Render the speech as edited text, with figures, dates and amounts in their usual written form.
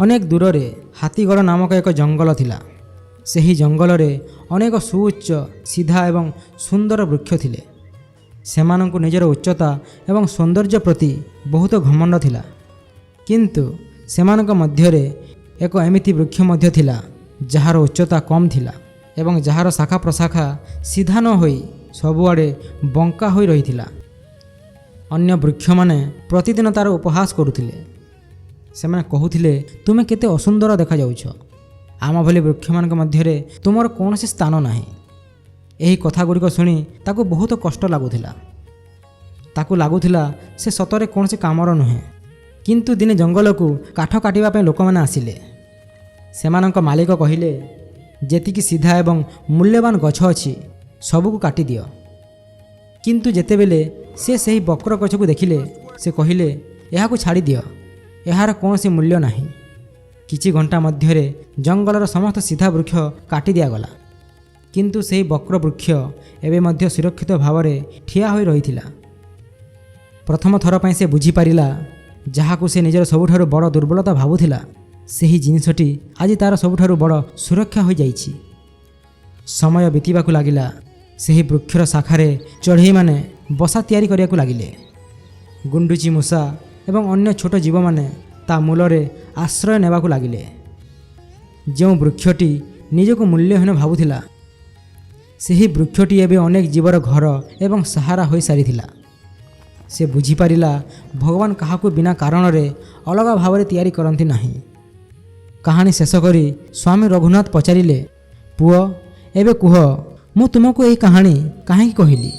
ଅନେକ ଦୂରରେ ହାତୀଗଡ଼ ନାମକ ଏକ ଜଙ୍ଗଲ ଥିଲା। ସେହି ଜଙ୍ଗଲରେ ଅନେକ ସୁଉଚ୍ଚ ସିଧା ଏବଂ ସୁନ୍ଦର ବୃକ୍ଷ ଥିଲେ। ସେମାନଙ୍କୁ ନିଜର ଉଚ୍ଚତା ଏବଂ ସୌନ୍ଦର୍ଯ୍ୟ ପ୍ରତି ବହୁତ ଘମଣ୍ଡ ଥିଲା। କିନ୍ତୁ ସେମାନଙ୍କ ମଧ୍ୟରେ ଏକ ଏମିତି ବୃକ୍ଷ ମଧ୍ୟ ଥିଲା ଯାହାର ଉଚ୍ଚତା କମ୍ ଥିଲା ଏବଂ ଯାହାର ଶାଖା ପ୍ରଶାଖା ସିଧା ନ ହୋଇ ସବୁଆଡ଼େ ବଙ୍କା ହୋଇ ରହିଥିଲା। ଅନ୍ୟ ବୃକ୍ଷମାନେ ପ୍ରତିଦିନ ତା'ର ଉପହାସ କରୁଥିଲେ। ସେମାନେ କହୁଥିଲେ, ତୁମେ କେତେ ଅସୁନ୍ଦର ଦେଖାଯାଉଛ, ଆମ ଭଳି ବୃକ୍ଷମାନଙ୍କ ମଧ୍ୟରେ ତୁମର କୌଣସି ସ୍ଥାନ ନାହିଁ। ଏହି କଥାଗୁଡ଼ିକ ଶୁଣି ତାକୁ ବହୁତ କଷ୍ଟ ଲାଗୁଥିଲା। ତାକୁ ଲାଗୁଥିଲା ସେ ସତରେ କୌଣସି କାମର ନୁହେଁ। କିନ୍ତୁ ଦିନେ ଜଙ୍ଗଲକୁ କାଠ କାଟିବା ପାଇଁ ଲୋକମାନେ ଆସିଲେ। ସେମାନଙ୍କ ମାଲିକ କହିଲେ, ଯେତିକି ସିଧା ଏବଂ ମୂଲ୍ୟବାନ ଗଛ ଅଛି ସବୁକୁ କାଟିଦିଅ। କିନ୍ତୁ ଯେତେବେଳେ ସେ ସେହି ବକ୍ର ଗଛକୁ ଦେଖିଲେ, ସେ କହିଲେ, ଏହାକୁ ଛାଡ଼ିଦିଅ, ଏହାର କୌଣସି ମୂଲ୍ୟ ନାହିଁ। କିଛି ଘଣ୍ଟା ମଧ୍ୟରେ ଜଙ୍ଗଲର ସମସ୍ତ ସିଧା ବୃକ୍ଷ କାଟି ଦିଆଗଲା। କିନ୍ତୁ ସେହି ବକ୍ର ବୃକ୍ଷ ଏବେ ମଧ୍ୟ ସୁରକ୍ଷିତ ଭାବରେ ଠିଆ ହୋଇ ରହିଥିଲା। ପ୍ରଥମ ଥର ପାଇଁ ସେ ବୁଝିପାରିଲା, ଯାହାକୁ ସେ ନିଜର ସବୁଠାରୁ ବଡ଼ ଦୁର୍ବଳତା ଭାବୁଥିଲା, ସେହି ଜିନିଷଟି ଆଜି ତା'ର ସବୁଠାରୁ ବଡ଼ ସୁରକ୍ଷା ହୋଇଯାଇଛି। ସମୟ ବିତିବାକୁ ଲାଗିଲା। ସେହି ବୃକ୍ଷର ଶାଖାରେ ଚଢ଼େଇମାନେ ବସା ତିଆରି କରିବାକୁ ଲାଗିଲେ। ଗୁଣ୍ଡୁଚି ମୂଷା ଏବଂ ଅନ୍ୟ ଛୋଟ ଜୀବମାନେ ତା ମୂଳରେ ଆଶ୍ରୟ ନେବାକୁ ଲାଗିଲେ। ଯେଉଁ ବୃକ୍ଷଟି ନିଜକୁ ମୂଲ୍ୟହୀନ ଭାବୁଥିଲା, ସେହି ବୃକ୍ଷଟି ଏବେ ଅନେକ ଜୀବର ଘର ଏବଂ ସାହାରା ହୋଇସାରିଥିଲା। ସେ ବୁଝିପାରିଲା, ଭଗବାନ କାହାକୁ ବିନା କାରଣରେ ଅଲଗା ଭାବରେ ତିଆରି କରନ୍ତି ନାହିଁ। କାହାଣୀ ଶେଷ କରି ସ୍ୱାମୀ ରଘୁନାଥ ପଚାରିଲେ, ପୁଅ, ଏବେ କୁହ, ମୁଁ ତୁମକୁ ଏହି କାହାଣୀ କାହିଁକି କହିଲି?